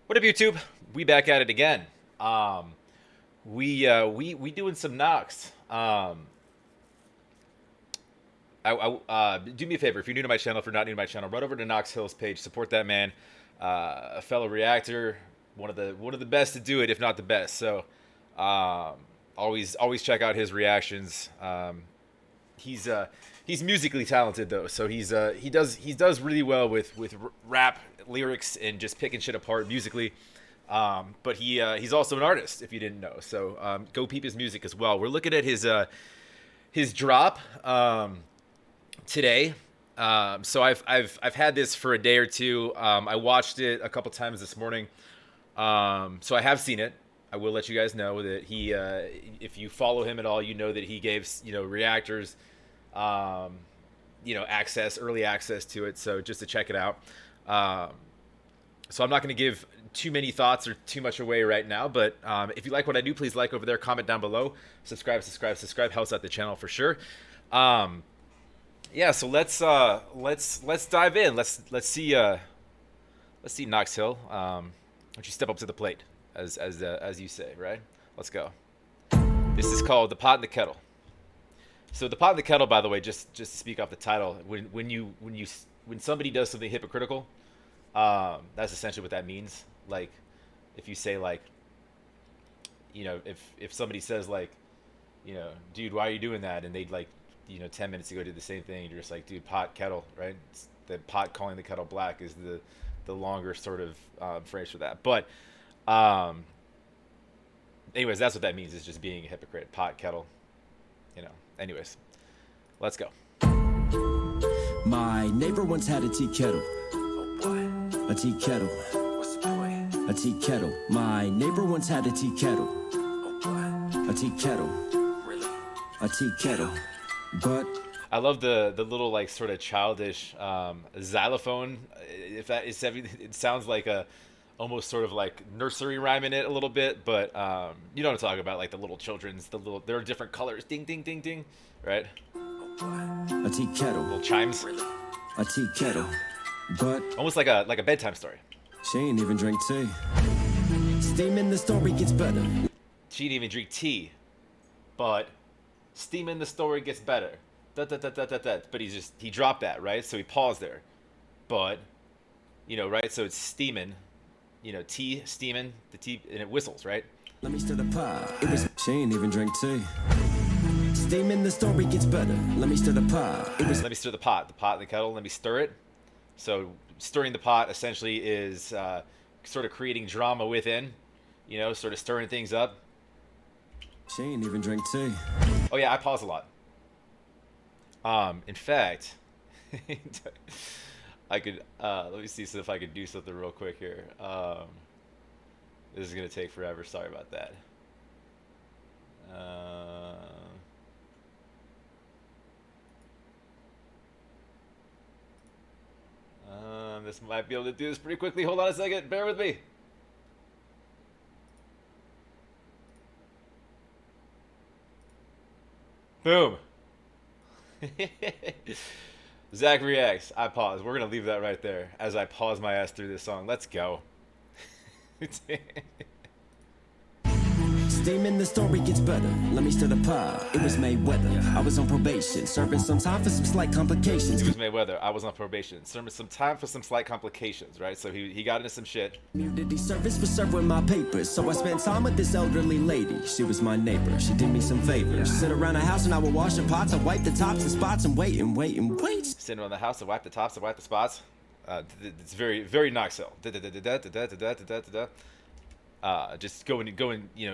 What up, YouTube? We back at it again. Um, we doing some Knox. Do me a favor if you're new to my channel. If you're not new to my channel, run over to Knox Hill's page. Support that man, a fellow reactor, one of the best to do it, if not the best. So, um, always check out his reactions. He's he's musically talented though, so he does really well with rap lyrics and just picking shit apart musically. But he's also an artist, if you didn't know. So go peep his music as well. We're looking at his drop today. So I've had this for a day or two. I watched it a couple times this morning. So I have seen it. I will let you guys know that if you follow him at all, you know that he gave reactors, um, early access to it. So just to check it out. So I'm not going to give too many thoughts or too much away right now. But if you like what I do, please like over there, comment down below, subscribe. Helps out the channel for sure. Um, yeah. So let's dive in. Let's see Knox Hill. Why don't you step up to the plate, as you say, right? Let's go. This is called The Pot and the Kettle. So the pot and the kettle, by the way, just to speak off the title, when somebody does something hypocritical, that's essentially what that means. Like, if you say like, if somebody says like, dude, why are you doing that? And they'd like, 10 minutes ago did the same thing. You're just like, dude, pot kettle, right? It's the pot calling the kettle black is the longer sort of phrase for that. But anyways, that's what that means, is just being a hypocrite. Pot kettle, Anyways, let's go. My neighbor once had a tea kettle. What? A tea kettle. What's the joy? A tea kettle. My neighbor once had a tea kettle. What? A tea kettle. Really? A tea kettle. But I love the little like sort of childish xylophone. If that is everything, it sounds like a almost sort of like nursery rhyme in it a little bit, but you know what I'm talking about, like the little children's, there are different colors, ding ding ding ding, right? What? a tea kettle. Little chimes, Really? A tea kettle. But almost like a bedtime story. she ain't even drink tea. Steaming the story gets better. She didn't even drink tea, but steaming the story gets better. But he dropped that, right? So he paused there, but right? So it's steaming, tea steaming the tea, and it whistles, right? Let me stir the pot. She ain't even drink tea. Steaming the story gets better. Let me stir the pot. Let me stir the pot and the kettle. Let me stir it. So stirring the pot essentially is sort of creating drama within, sort of stirring things up. She ain't even drink tea. Oh yeah, I pause a lot. In fact, I could let me see if I could do something real quick here. This is gonna take forever. Sorry about that. Uh, this might be able to do this pretty quickly. Hold on a second. Bear with me. Boom. Zach reacts. I pause. We're gonna leave that right there as I pause my ass through this song. Let's go. Steaming the story gets better. Let me stir the pot. It was May weather. I was on probation, serving some time for some slight complications. It was Mayweather. I was on probation. Serving some time for some slight complications, right? So he got into some shit. Community service for serving my papers, so I spent time with this elderly lady. She was my neighbor. She did me some favors. Sit around the house and I would wash the pots. I wipe the tops and spots and wait and wait and wait. Sitting around the house to wipe the tops, to wipe the spots. It's very, very Knox Hill. Just going,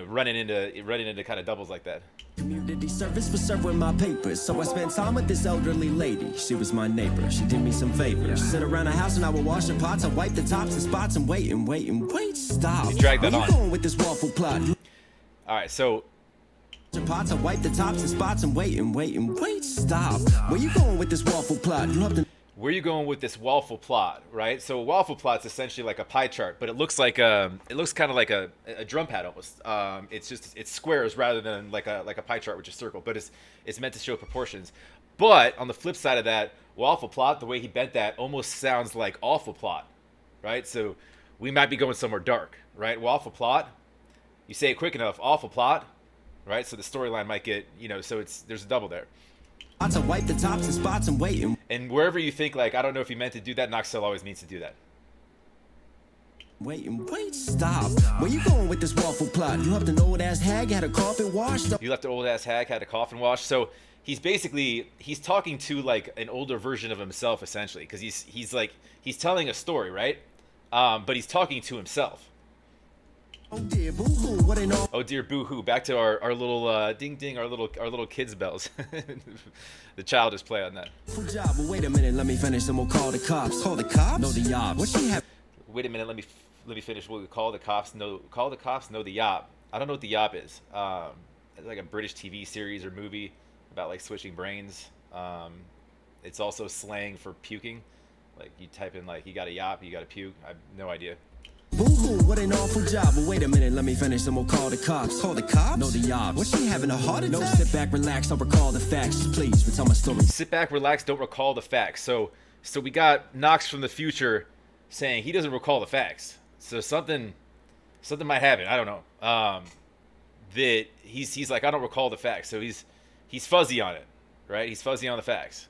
running into kind of doubles like that. Community service for serving my papers, so I spent time with this elderly lady. She was my neighbor. She did me some favors. Sit around the house and I would wash the pots. I wipe the tops and spots and wait and wait and wait. Stop. You drag that Where on. you going with this waffle plot? All right, so Pots, I wipe the tops and spots and wait and wait and wait. Stop. Where you going with this waffle plot? You have to. where are you going with this waffle plot, right? So a waffle plot's essentially like a pie chart, but it looks kind of like a drum pad almost. It's squares rather than like a pie chart, which is circle, but it's meant to show proportions. But on the flip side of that, waffle plot, the way he bent that almost sounds like awful plot, right? So we might be going somewhere dark, right? Well, awful plot. You say it quick enough, awful plot, right? So the storyline might get, so there's a double there. To wipe the tops and spots and waiting. And wherever you think, like, I don't know if he meant to do that, Knox always means to do that. Wait, stop. Where you going with this waffle plot? You helped an old ass hag had a coffin washed. You left an old ass hag had a coffin washed. So he's talking to like an older version of himself essentially, because he's telling a story, right? But he's talking to himself. Oh dear boo-hoo, what an Oh dear boo-hoo. Back to our little ding ding, our little kids bells. The child is play on that. job. Well, wait a minute, let me finish and we'll call the cops. Call the cops? No, the yobs. What she have? Wait a minute, let me finish. We'll call the cops. No, call the cops. No, the yob. I don't know what the yob is. It's like a British TV series or movie about like switching brains. It's also slang for puking. Like you type in like you got a yop, you got a puke. I have no idea. Boo-hoo, what an awful job. Well, wait a minute, let me finish and we'll call the cops. Call the cops? No, the yobs. What, she having a heart attack? No, sit back, relax, don't recall the facts. Please, retell my story. Sit back, relax, don't recall the facts. So we got Knox from the future saying he doesn't recall the facts. So something might happen. I don't know. That he's like, I don't recall the facts. So he's fuzzy on it, right? He's fuzzy on the facts.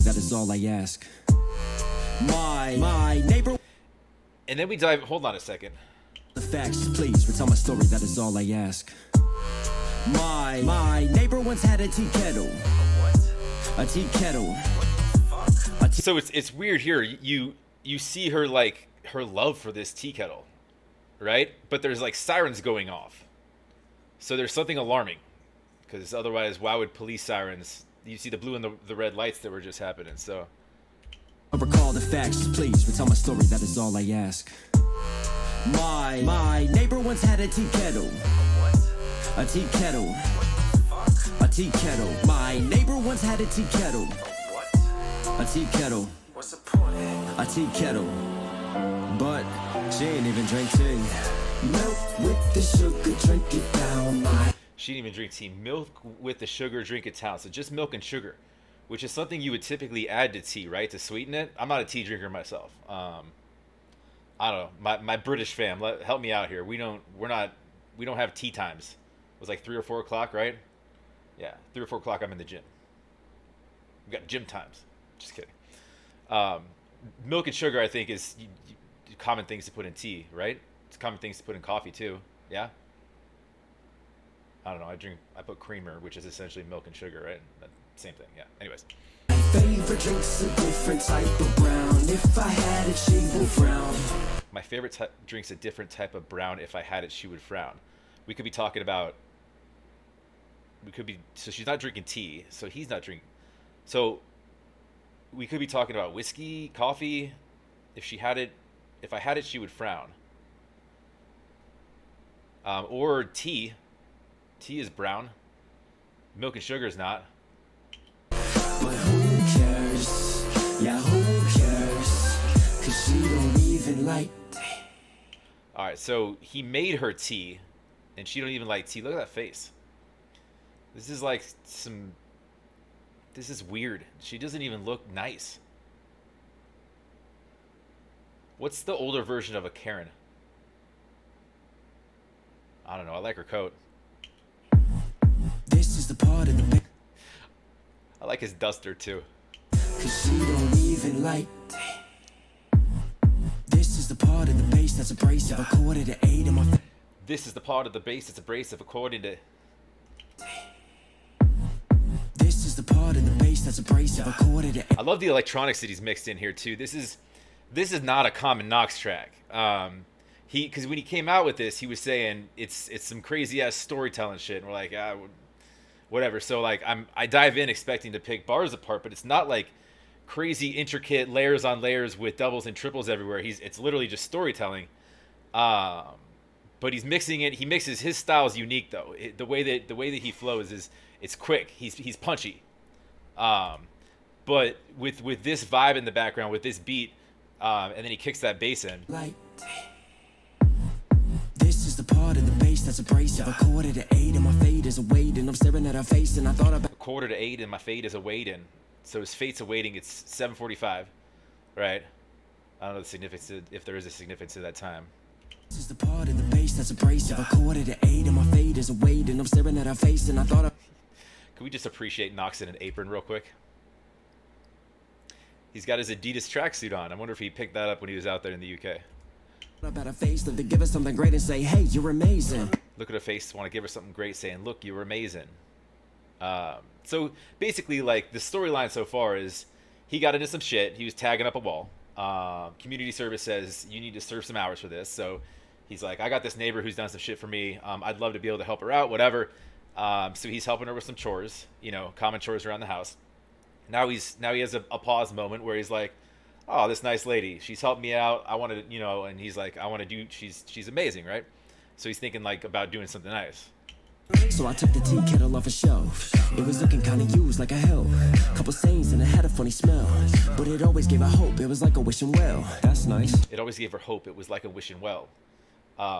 That is all I ask. My neighbor. And then we dive. Hold on a second. The facts, please retell my story. That is all I ask. My neighbor once had a tea kettle. A tea kettle. So it's weird here. You see her like her love for this tea kettle, right? But there's like sirens going off. So there's something alarming, because otherwise, why would police sirens? You see the blue and the red lights that were just happening. So. I recall the facts, please retell my story. That is all I ask. My neighbor once had a tea kettle. A tea kettle. A tea kettle. My neighbor once had a tea kettle. A tea kettle. What's the point? A tea kettle. But she ain't even drink tea. Milk with the sugar, drink it down. She didn't even drink tea. Milk with the sugar, drink it down. So just milk and sugar, which is something you would typically add to tea, right? To sweeten it. I'm not a tea drinker myself. I don't know. My British fam, help me out here. We don't have tea times. It was like 3 or 4 o'clock, right? Yeah, 3 or 4 o'clock. I'm in the gym. We got gym times. Just kidding. Milk and sugar, I think, is common things to put in tea, right? It's common things to put in coffee too. Yeah. I don't know. I put creamer, which is essentially milk and sugar, right? Same thing. Yeah. Anyways. Favorite drink's a different type of brown. If I had it, she would frown. My favorite drink's a different type of brown. If I had it, she would frown. We could be talking about. So she's not drinking tea. So he's not drinking. So we could be talking about whiskey, coffee. If I had it, she would frown. Or tea. Tea is brown. Milk and sugar is not. But who cares? Yeah, who cares? Cause she don't even like tea. Alright, so he made her tea, and she don't even like tea. Look at that face. This is like this is weird. She doesn't even look nice. What's the older version of a Karen? I don't know. I like her coat. This is the part of the I like his duster too. Cause she don't even like tea. This is the part of the bass that's abrasive. A quarter to 8 in my This is the part of the bass that's abrasive according to. This is the part of the bass that's abrasive. A quarter to 8. I love the electronics that he's mixed in here too. This is not a common Knox track. Because when he came out with this, he was saying it's some crazy ass storytelling shit, and we're like, whatever. So like I dive in expecting to pick bars apart, but it's not like crazy intricate layers on layers with doubles and triples everywhere. It's literally just storytelling. But he's mixing it. He mixes his style is unique though. The way that he flows is it's quick. He's punchy. But with this vibe in the background, with this beat, and then he kicks that bass in. Like this is the part of the bass that's abrasive. A quarter to 8 and my fade is awaiting. I'm staring at her face and I thought about. A quarter to 8 and my fade is awaiting. So his fate's awaiting. It's 7:45, right? I don't know the significance, if there is a significance to that time. This is the part of the bass that's abrasive. A quarter to 8 and my fade is a weight, and I'm staring at her face, and I thought Can we just appreciate Knox in an apron real quick? He's got his Adidas tracksuit on. I wonder if he picked that up when he was out there in the UK. about her face, to give her something great and say, hey, you're amazing. Look at her face, want to give her something great, saying, look, you're amazing. So basically, like, the storyline so far is he got into some shit. He was tagging up a wall. Community service says, you need to serve some hours for this. So he's like, I got this neighbor who's done some shit for me. I'd love to be able to help her out, whatever. So he's helping her with some chores, you know, common chores around the house. Now he has a pause moment where he's like, oh, this nice lady, she's helped me out. I want to, you know, and he's like, I want to do, she's amazing, right? So he's thinking like about doing something nice. So I took the tea kettle off a shelf. It was looking kinda used like a help. Couple stains and it had a funny smell. But it always gave her hope, it was like a wishing well. That's nice. It always gave her hope, it was like a wishing well.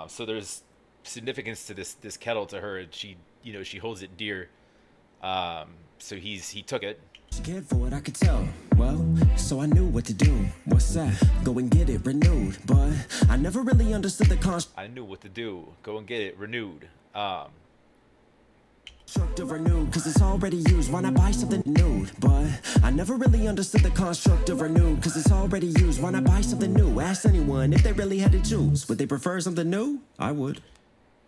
So there's significance to this kettle to her, and she, you know, she holds it dear. So he took it. She cared for it, I could tell. Well, so I knew what to do. What's that? Go and get it renewed. But I never really understood the construct I knew what to do. Go and get it renewed. of renewed, cause it's already used. Why not buy something new? But I never really understood the construct of renewed, cause it's already used. Why not buy something new? Ask anyone if they really had to choose. Would they prefer something new? I would.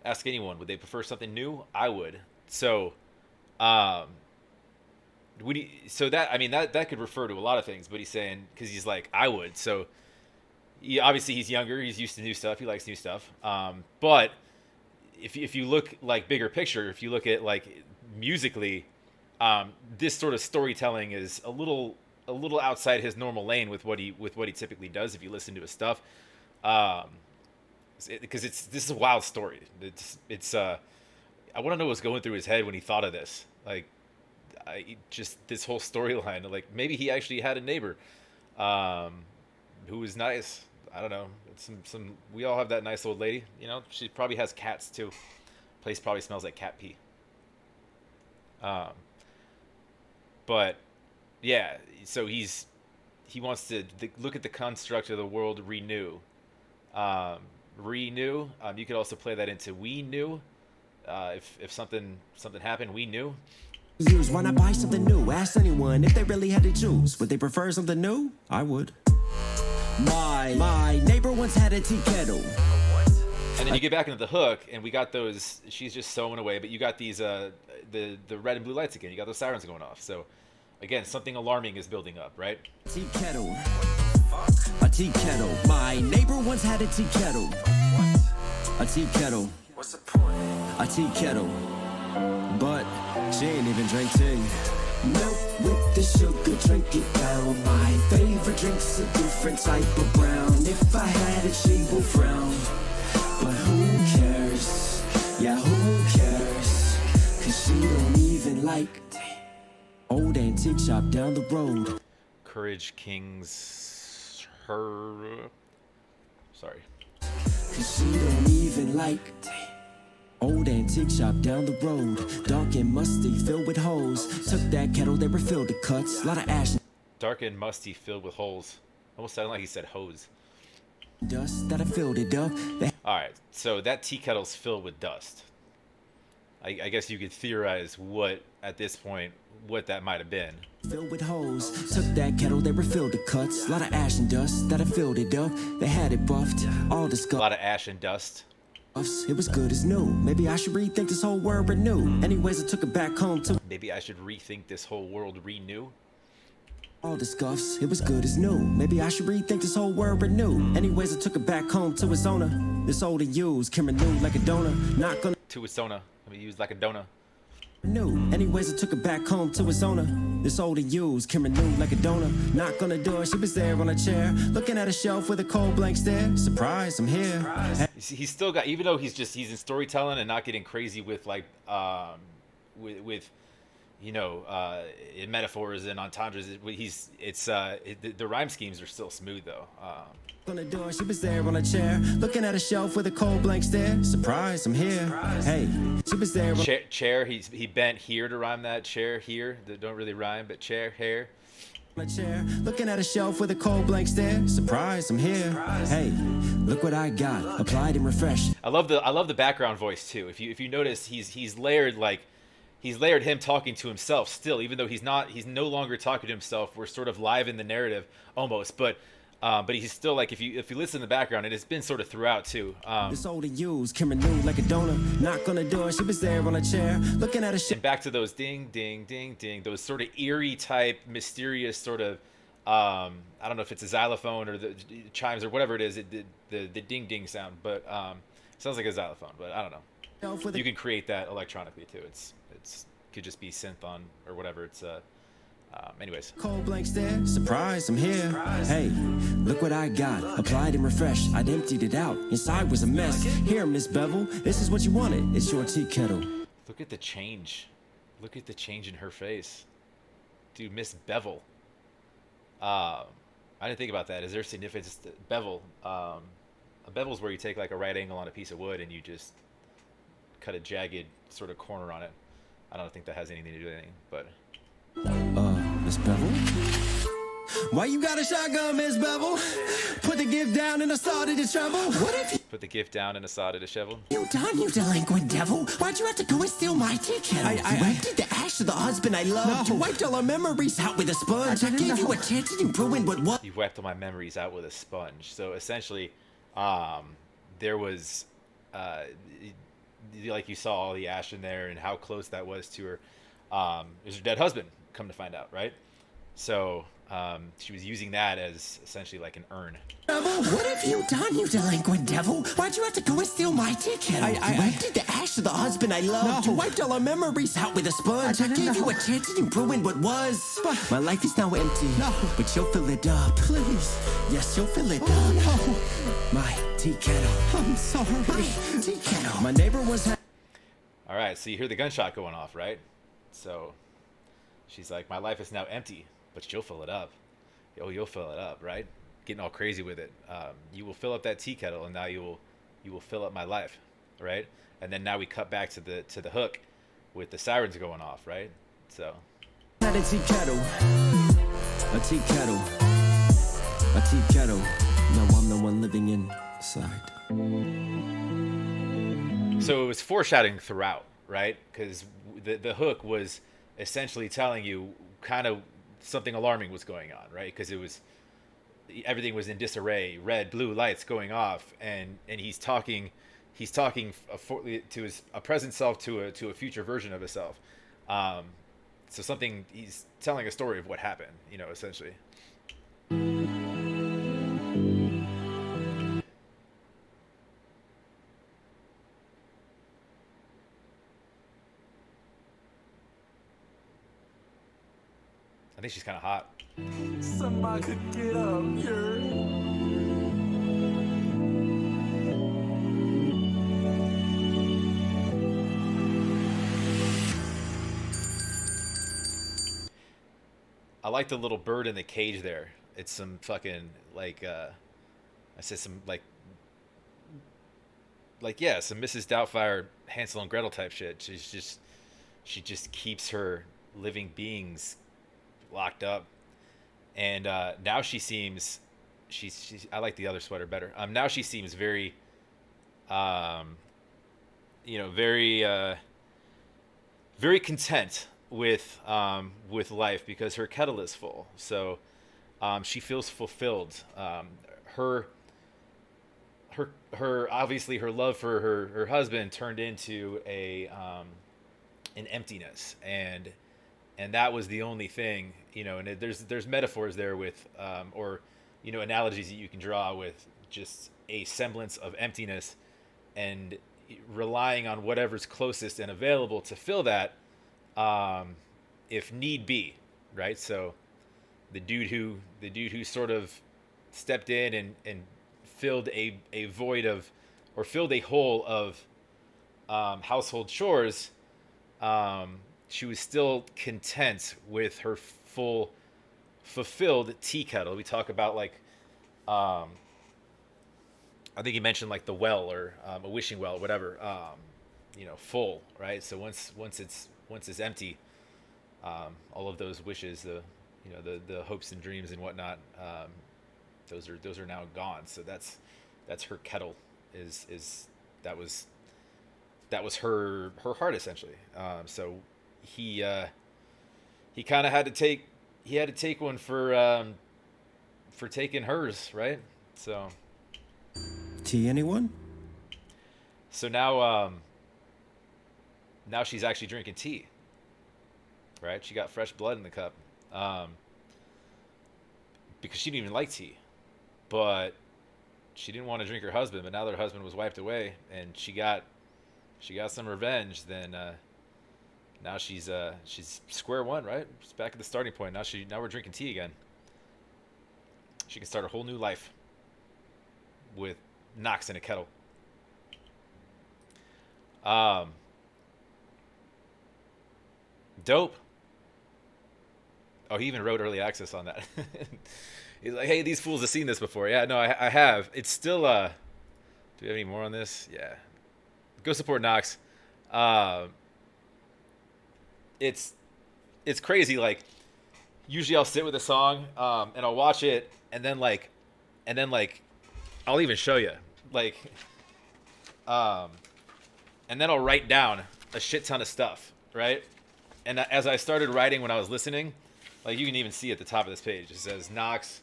Ask anyone, would they prefer something new? I would. So, so that, I mean, that could refer to a lot of things, but he's saying, because he's like, I would. So obviously he's younger, he's used to new stuff, he likes new stuff. But if you look like bigger picture, if you look at like musically, this sort of storytelling is a little outside his normal lane with what he typically does. If you listen to his stuff, because this is a wild story. It's I want to know what's going through his head when he thought of this. Like, just this whole storyline. Like, maybe he actually had a neighbor who was nice. I don't know. Some we all have that nice old lady. You know, she probably has cats too. Place probably smells like cat pee. But yeah, so he wants to look at the construct of the world, renew. Renew. You could also play that into we knew. If something happened, we knew. Use, why not buy something new? Ask anyone if they really had to choose. Would they prefer something new? I would. My neighbor once had a tea kettle. And then you get back into the hook, and we got those. She's just sewing away, but you got these the red and blue lights again. You got those sirens going off. So again, something alarming is building up, right? Tea kettle. A tea kettle. My neighbor once had a tea kettle. A tea kettle. What's the point? A tea kettle. But she ain't even drink tea. Milk with the sugar, drink it down. My favorite drink's a different type of brown. If I had it, she would frown. But who cares? Yeah, who cares? Cause she don't even like tea. Old antique shop down the road. Courage King's sorry. Cause she don't even like tea. Old antique shop down the road. Dark and musty, filled with holes. Took that kettle, they were filled to cuts. Lot of ash and Dark and musty, filled with holes. Almost sounded like he said hose. dust that I filled it up. They All right, so that tea kettle's filled with dust. I guess you could theorize what, at this point, what that might have been. filled with holes. Took that kettle, they were filled to cuts. Lot of ash and dust that I filled it up. They had it buffed, all A discussed. lot of ash and dust. It was good as new. Maybe I should rethink this whole word renew. Anyways, I took it back home to Maybe I should rethink this whole world, renew. all the scuffs. It was good as new. Maybe I should rethink this whole word renew. Anyways, I took it back home to its owner. This old and used can renew like a donor. Not gonna To its owner. Let me use like a donut. renew. Anyways, I took it back home to its owner. This old and used can renew like a donor. Not gonna do it. She was there on a chair, looking at a shelf with a cold blank stare. Surprise, I'm here. You see, he's still got, even though he's in storytelling and not getting crazy with like, with you know, in metaphors and entendres. The rhyme schemes are still smooth though. Gonna do it. She was there on a chair, looking at a shelf with a cold blank stare. Surprise, I'm here. Hey, she was there. Chair. He bent here to rhyme that. Chair here. That don't really rhyme, but chair hair. A chair, looking at a shelf with a cold blank stare. Surprise, I'm here. Hey, look what I got. Applied and refreshed. I love the background voice too. If you notice, he's layered him talking to himself still, even though he's no longer talking to himself. We're sort of live in the narrative almost, but he's still like, if you listen to the background, and it's been sort of throughout too. This old and used, came renewed like a donor. Knock on the door, she was there on a chair, looking at a And back to those ding, ding, ding, ding, those sort of eerie type, mysterious sort of, I don't know if it's a xylophone or the chimes or whatever it is, the ding ding sound, but sounds like a xylophone, but I don't know. You can create that electronically too. It's could just be synth on or whatever. It's anyways. Cold blank stare. Surprise, I'm here. Hey, look what I got. Applied and refreshed. I'd emptied it out. Inside was a mess. Here, Miss Bevel, this is what you wanted. It's your tea kettle. Look at the change. Look at the change in her face. Dude, Miss Bevel. I didn't think about that. Is there significance to bevel? A bevel is where you take like a right angle on a piece of wood and you just cut a jagged sort of corner on it. I don't think that has anything to do with anything, but... Miss Bevel? Why you got a shotgun, Miss Bevel? Put the gift down and I started to tremble. What if you Put the gift down and asada disheveled. done, you delinquent devil? Why'd you have to go and steal my tea kettle? You emptied the ash of the husband I loved. You wiped all our memories out with a sponge. I gave you a chance and you ruined what was. You wiped all my memories out with a sponge. So essentially, there was, like you saw all the ash in there and how close that was to her. It was her dead husband, come to find out, right? So she was using that as essentially like an urn. What have you done, you delinquent devil? Why'd you have to go and steal my tea kettle? You emptied the ash of the husband I loved. You wiped all our memories out with a sponge. I gave you a chance and you ruined what was. My life is now empty, but you'll fill it up. Please. Yes, you'll fill it up. My tea kettle. I'm sorry. My tea kettle. My neighbor was... All right, so you hear the gunshot going off, right? So she's like, my life is now empty, but you'll fill it up. Oh, you'll fill it up, right? Getting all crazy with it. You will fill up that tea kettle, and now you will fill up my life, right? And then now we cut back to the hook with the sirens going off, right? So Had a tea kettle, a tea kettle, a tea kettle. Now I'm the one living inside. So it was foreshadowing throughout, right? Because the hook was essentially telling you kind of something alarming was going on, right? Because everything was in disarray, red, blue lights going off, and he's talking to a present self to a future version of himself. So something, he's telling a story of what happened, essentially. I think she's kind of hot. Somebody could get up here. I like the little bird in the cage there. It's some fucking like I said some like yeah, some Mrs. Doubtfire, Hansel and Gretel type shit. She just keeps her living beings locked up, and now she seems she's I like the other sweater better. Now she seems very very content with life because her kettle is full. So she feels fulfilled. Her obviously her love for her husband turned into an emptiness, and that was the only thing, and there's metaphors there with or analogies that you can draw with just a semblance of emptiness and relying on whatever's closest and available to fill that, if need be, right? So the dude who sort of stepped in and filled a void of, or filled a hole of household chores, she was still content with her fulfilled tea kettle. We talk about like I think he mentioned like the well or a wishing well, whatever, full, right? So once it's empty, all of those wishes, the hopes and dreams and whatnot. Those are now gone. So that's her kettle. Is that was her heart essentially. So he he kind of had to take one for taking hers, right? So Tea, anyone? now now she's actually drinking tea, right? She got fresh blood in the cup, because she didn't even like tea, but she didn't want to drink her husband. But now that her husband was wiped away and she got some revenge, then now she's square one, right? She's back at the starting point. Now we're drinking tea again. She can start a whole new life with Knox in a kettle. Dope. Oh, he even wrote early access on that. He's like, hey, these fools have seen this before. Yeah, no, I have. It's still, do we have any more on this? Yeah. Go support Knox. It's crazy. Like, usually I'll sit with a song, and I'll watch it, and then I'll even show you. Like, and then I'll write down a shit ton of stuff, right? And as I started writing when I was listening, like you can even see at the top of this page, it says Knox,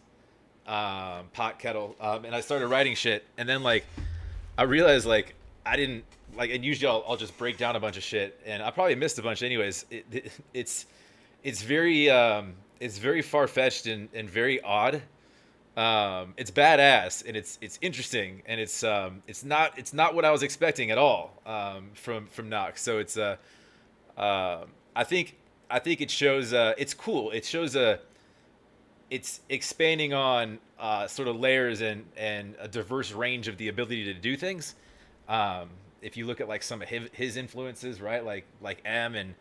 pot kettle, and I started writing shit, and then like I realized like I didn't like, and usually I'll just break down a bunch of shit, and I probably missed a bunch anyways. It's very far fetched and very odd. It's badass and it's interesting, and it's not what I was expecting at all from Knox. So I think it shows it's cool. It shows it's expanding on sort of layers and a diverse range of the ability to do things. If you look at like some of his influences, right? Like M, and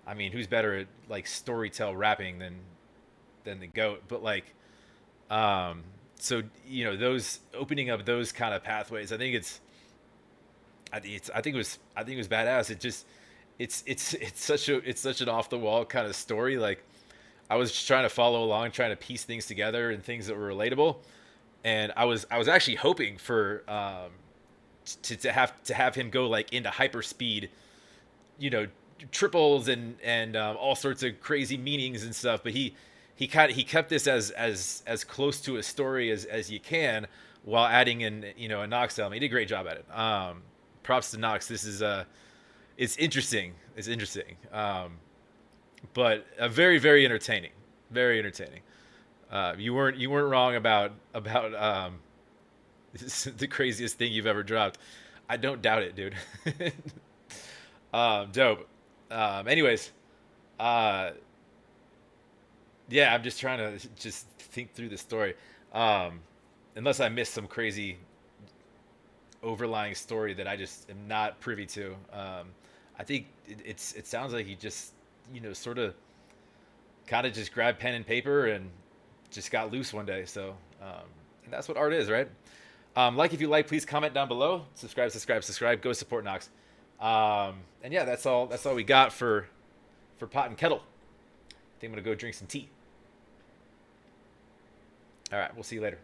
I mean, who's better at like storytell rapping than the GOAT? But like, so those opening up those kind of pathways, I think it was badass. It's such an off the wall kind of story. Like, I was just trying to follow along, trying to piece things together and things that were relatable, and I was actually hoping for to have him go like into hyper speed, triples and all sorts of crazy meanings and stuff. But he kept this as close to a story as you can, while adding in a Knox element. He did a great job at it. Props to Knox. This is it's interesting. It's interesting. But very, very entertaining. Very entertaining. You weren't wrong about the craziest thing you've ever dropped. I don't doubt it, dude. Dope. Anyways, yeah, I'm just trying to just think through the story. Unless I missed some crazy overlying story that I just am not privy to. I think it sounds like he just sort of kind of just grabbed pen and paper and just got loose one day. So and that's what art is, right? Like, if you like, please comment down below. Subscribe. Go support Knox. And yeah, that's all we got for Pot and Kettle. I think I'm gonna go drink some tea. All right, we'll see you later.